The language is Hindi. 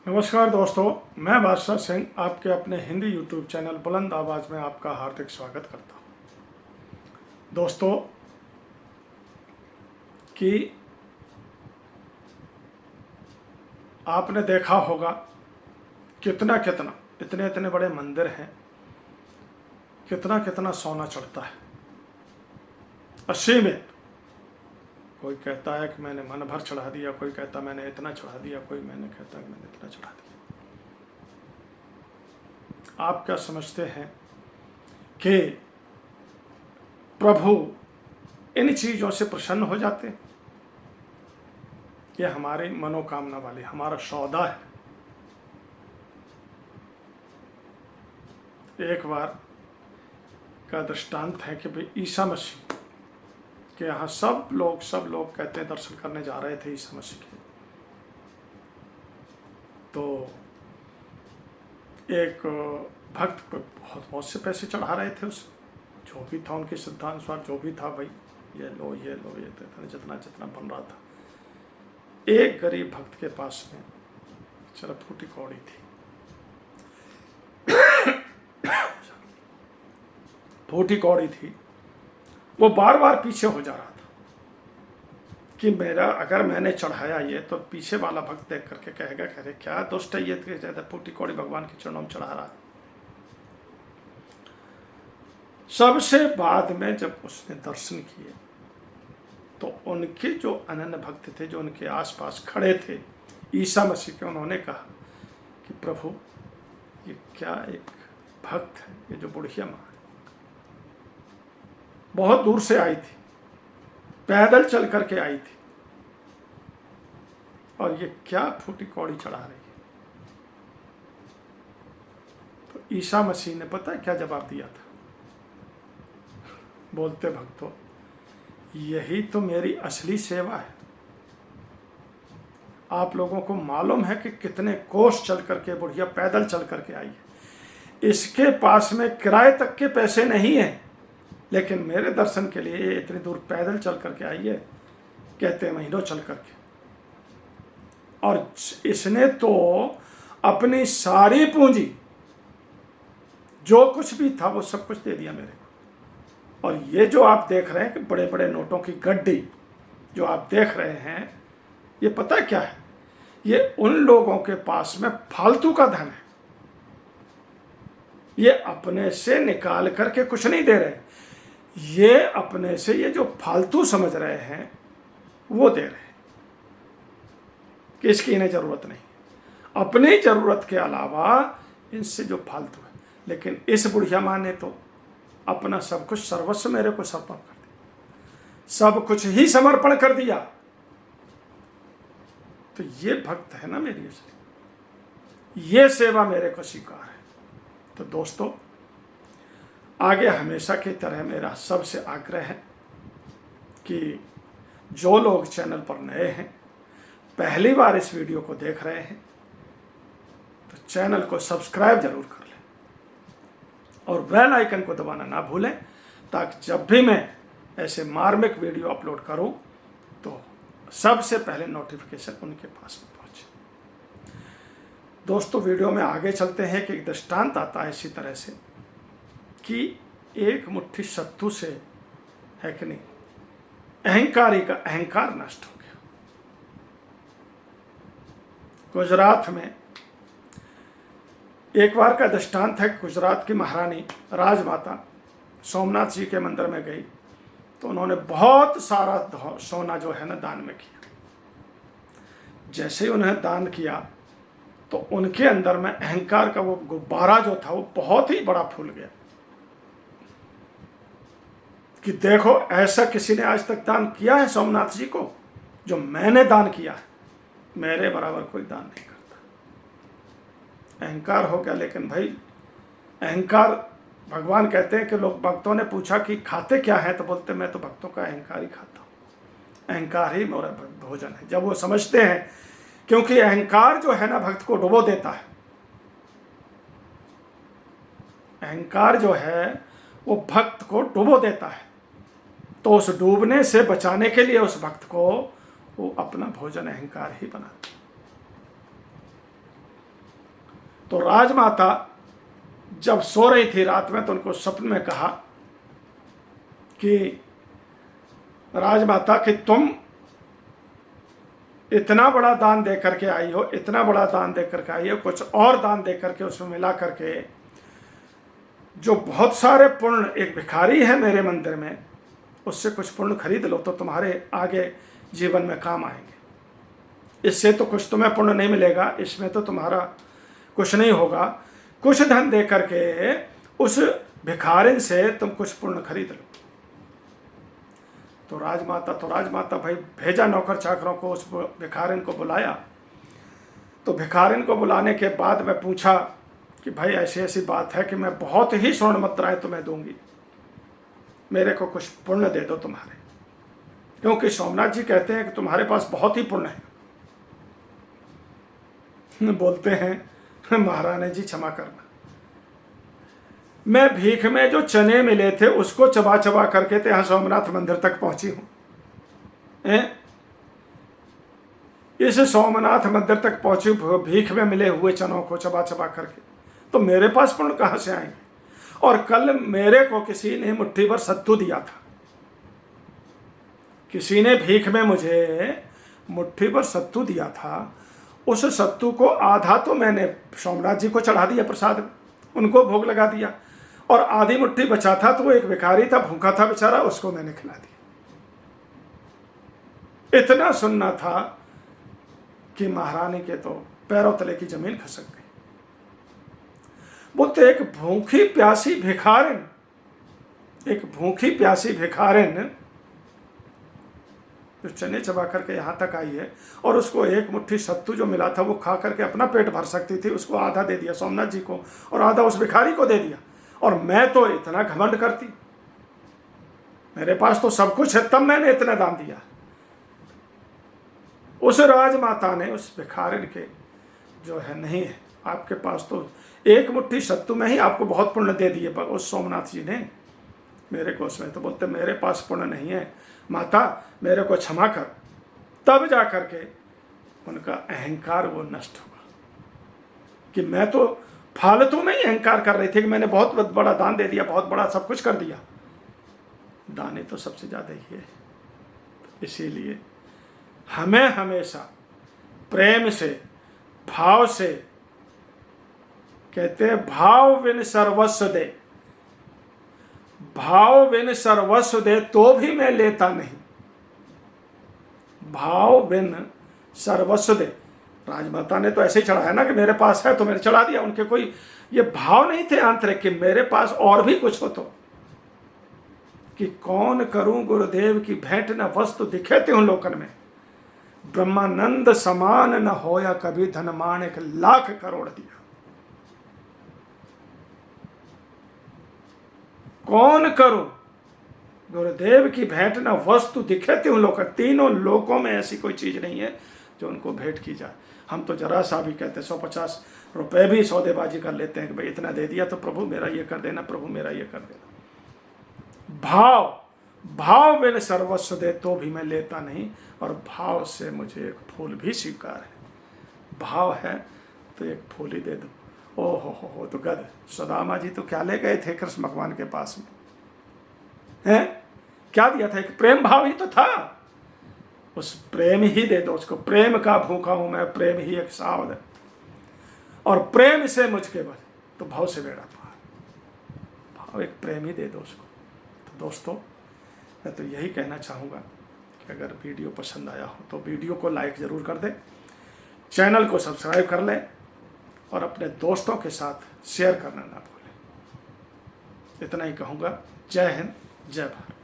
नमस्कार दोस्तों, मैं बादशाह सिंह आपके अपने हिंदी यूट्यूब चैनल बुलंद आवाज़ में आपका हार्दिक स्वागत करता हूं। दोस्तों, कि आपने देखा होगा कितना कितना इतने इतने बड़े मंदिर हैं, कितना कितना सोना चढ़ता है असीमित। कोई कहता है कि मैंने मन भर चढ़ा दिया, कोई कहता मैंने इतना चढ़ा दिया, कोई मैंने कहता है कि मैंने इतना चढ़ा दिया। आप क्या समझते हैं कि प्रभु इन चीज़ों से प्रसन्न हो जाते हैं? ये हमारी मनोकामना वाली हमारा सौदा है। एक बार का दृष्टांत है कि भाई ईसा मसीह के यहाँ सब लोग कहते हैं दर्शन करने जा रहे थे ईसा मसीह के। तो एक भक्त को बहुत से पैसे चढ़ा रहे थे, उस जो भी था उनके सिद्धांतनुसार, जो भी था, भाई ये लो ये जितना जितना बन रहा था। एक गरीब भक्त के पास में चलो फूटी कौड़ी थी, फूटी कौड़ी थी। वो बार बार पीछे हो जा रहा था कि मेरा अगर मैंने चढ़ाया ये तो पीछे वाला भक्त देख करके कहेगा कह रहे क्या दुष्ट है ये, ज्यादा फूटी कौड़ी भगवान के चरणों में चढ़ा रहा है। सबसे बाद में जब उसने दर्शन किए तो उनके जो अनन्य भक्त थे, जो उनके आसपास खड़े थे ईसा मसीह के, उन्होंने कहा कि प्रभु ये क्या एक भक्त है, ये जो बुढ़िया माँ है, बहुत दूर से आई थी, पैदल चल करके आई थी, और ये क्या फूटी कौड़ी चढ़ा रही है। तो ईसा मसीह ने पता है क्या जवाब दिया था? बोलते भक्तों, यही तो मेरी असली सेवा है। आप लोगों को मालूम है कि कितने कोस चल करके बुढ़िया पैदल चल करके आई है। इसके पास में किराए तक के पैसे नहीं है, लेकिन मेरे दर्शन के लिए इतनी दूर पैदल चल करके आई है, कहते हैं महीनों चल करके। और इसने तो अपनी सारी पूंजी, जो कुछ भी था वो सब कुछ दे दिया मेरे को। और ये जो आप देख रहे हैं कि बड़े बड़े नोटों की गड्डी जो आप देख रहे हैं, ये पता क्या है? ये उन लोगों के पास में फालतू का धन है। ये अपने से निकाल करके कुछ नहीं दे रहे, ये अपने से ये जो फालतू समझ रहे हैं वो दे रहे हैं कि इसकी इन्हें जरूरत नहीं, अपनी जरूरत के अलावा इनसे जो फालतू है। लेकिन इस बुढ़िया माँ ने तो अपना सब कुछ सर्वस्व मेरे को समर्पण कर दिया, सब कुछ ही समर्पण कर दिया। तो ये भक्त है ना मेरी असली, ये सेवा मेरे को स्वीकार है। तो दोस्तों, आगे हमेशा की तरह मेरा सबसे आग्रह है कि जो लोग चैनल पर नए हैं, पहली बार इस वीडियो को देख रहे हैं, तो चैनल को सब्सक्राइब जरूर कर लें और बेल आइकन को दबाना ना भूलें, ताकि जब भी मैं ऐसे मार्मिक वीडियो अपलोड करूं तो सबसे पहले नोटिफिकेशन उनके पास में पहुंचे। दोस्तों, वीडियो में आगे चलते हैं कि एक दृष्टांत आता है इसी तरह से कि एक मुट्ठी सत्तू से है कि नहीं, अहंकारी का अहंकार नष्ट हो गया। गुजरात में एक बार का दृष्टांत है। गुजरात की महारानी राजमाता सोमनाथ जी के मंदिर में गई तो उन्होंने बहुत सारा सोना जो है ना दान में किया। जैसे ही उन्हें दान किया तो उनके अंदर में अहंकार का वो गुब्बारा जो था वो बहुत ही बड़ा फूल गया कि देखो, ऐसा किसी ने आज तक दान किया है सोमनाथ जी को जो मैंने दान किया है, मेरे बराबर कोई दान नहीं करता। अहंकार हो गया। लेकिन भाई अहंकार, भगवान कहते हैं कि लोग, भक्तों ने पूछा कि खाते क्या है, तो बोलते मैं तो भक्तों का अहंकार ही खाता हूँ, अहंकार ही मेरा भोजन है। जब वो समझते हैं, क्योंकि अहंकार जो है ना भक्त को डुबो देता है, अहंकार जो है वो भक्त को डुबो देता है, तो उस डूबने से बचाने के लिए उस भक्त को वो अपना भोजन अहंकार ही बनाता है। तो राजमाता जब सो रही थी रात में तो उनको स्वप्न में कहा कि राजमाता कि तुम इतना बड़ा दान दे करके आई हो, इतना बड़ा दान दे करके आई हो, कुछ और दान दे करके उसमें मिला करके जो बहुत सारे पुण्य, एक भिखारी है मेरे मंदिर में, उससे कुछ पुण्य खरीद लो तो तुम्हारे आगे जीवन में काम आएंगे। इससे तो कुछ तुम्हें पुण्य नहीं मिलेगा, इसमें तो तुम्हारा कुछ नहीं होगा। कुछ धन दे करके उस भिखारिन से तुम कुछ पुण्य खरीद लो। तो राजमाता भाई भेजा नौकर चाकरों को, उस भिखारिन को बुलाया। तो भिखारिन को बुलाने के बाद मैं पूछा कि भाई ऐसी ऐसी बात है कि मैं बहुत ही स्वर्ण मुद्राएं तुम्हें दूंगी, मेरे को कुछ पुण्य दे दो तुम्हारे, क्योंकि सोमनाथ जी कहते हैं कि तुम्हारे पास बहुत ही पुण्य है। बोलते हैं महारानी जी क्षमा करना, मैं भीख में जो चने मिले थे उसको चबा चबा करके तो यहाँ सोमनाथ मंदिर तक पहुंची हूं। इस सोमनाथ मंदिर तक पहुंची भीख में मिले हुए चनों को चबा चबा करके, तो मेरे पास पुण्य कहां से आएंगे? और कल मेरे को किसी ने मुट्ठी भर सत्तू दिया था, किसी ने भीख में मुझे मुट्ठी भर सत्तू दिया था। उस सत्तू को आधा तो मैंने सोमनाथ जी को चढ़ा दिया प्रसाद में, उनको भोग लगा दिया, और आधी मुट्ठी बचा था तो वो एक भिखारी था, भूखा था बेचारा, उसको मैंने खिला दिया। इतना सुनना था कि महारानी के तो पैरों तले की जमीन खसक गई। बोलते एक भूखी प्यासी भिखारिन जो चने चबा करके यहाँ तक आई है, और उसको एक मुट्ठी सत्तू जो मिला था वो खा करके अपना पेट भर सकती थी, उसको आधा दे दिया सोमनाथ जी को और आधा उस भिखारी को दे दिया। और मैं तो इतना घमंड करती, मेरे पास तो सब कुछ है, तब मैंने इतना दान दिया। उस राजमाता ने उस भिखारिन के जो है नहीं है, आपके पास तो एक मुट्ठी सत्तू में ही आपको बहुत पुण्य दे दिए पर उस सोमनाथ जी ने, मेरे को उसमें। तो बोलते मेरे पास पुण्य नहीं है माता, मेरे को क्षमा कर। तब जा करके उनका अहंकार वो नष्ट हुआ कि मैं तो फालतू में ही अहंकार कर रही थी कि मैंने बहुत बड़ा दान दे दिया, बहुत बड़ा सब कुछ कर दिया। दाने तो सबसे ज़्यादा ही है। इसीलिए हमें हमेशा प्रेम से, भाव से, कहते हैं भाव बिन सर्वस्व दे, भाव बिन सर्वस्व दे तो भी मैं लेता नहीं, भाव बिन सर्वस्व दे। राजमाता ने तो ऐसे ही चढ़ाया ना कि मेरे पास है तो मैंने चढ़ा दिया। उनके कोई ये भाव नहीं थे आंतरिक कि मेरे पास और भी कुछ हो, तो कि कौन करूं गुरुदेव की भेंट न वस्तु दिखे त्यों लोकन में, ब्रह्मानंद समान न होया कभी धन माणिक लाख करोड़ दिया। कौन करूं गुरुदेव की भेंट न वस्तु दिखे त्यों लोकन, तीनों लोकों में ऐसी कोई चीज नहीं है जो उनको भेंट की जाए। हम तो जरा सा भी कहते 150 रुपए भी सौदेबाजी कर लेते हैं कि भाई इतना दे दिया तो प्रभु मेरा ये कर देना, प्रभु मेरा ये कर देना। भाव बिन सर्वस्व दे तो भी मैं लेता नहीं, और भाव से मुझे एक फूल भी स्वीकार है। भाव है तो एक फूल ही दे दो। ओ हो तो गद सुदामा जी तो क्या ले गए थे कृष्ण भगवान के पास में, हैं क्या दिया था? एक प्रेम भाव ही तो था। उस प्रेम ही दे दो उसको। प्रेम का भूखा हूं मैं, प्रेम ही एक सावध, और प्रेम से मुझके बस तो भाव से बेड़ा पार। भाव एक प्रेम ही दे दो उसको। तो दोस्तों मैं तो यही कहना चाहूँगा कि अगर वीडियो पसंद आया हो तो वीडियो को लाइक ज़रूर कर दें, चैनल को सब्सक्राइब कर लें, और अपने दोस्तों के साथ शेयर करना ना भूलें। इतना ही कहूँगा। जय हिंद, जय भारत।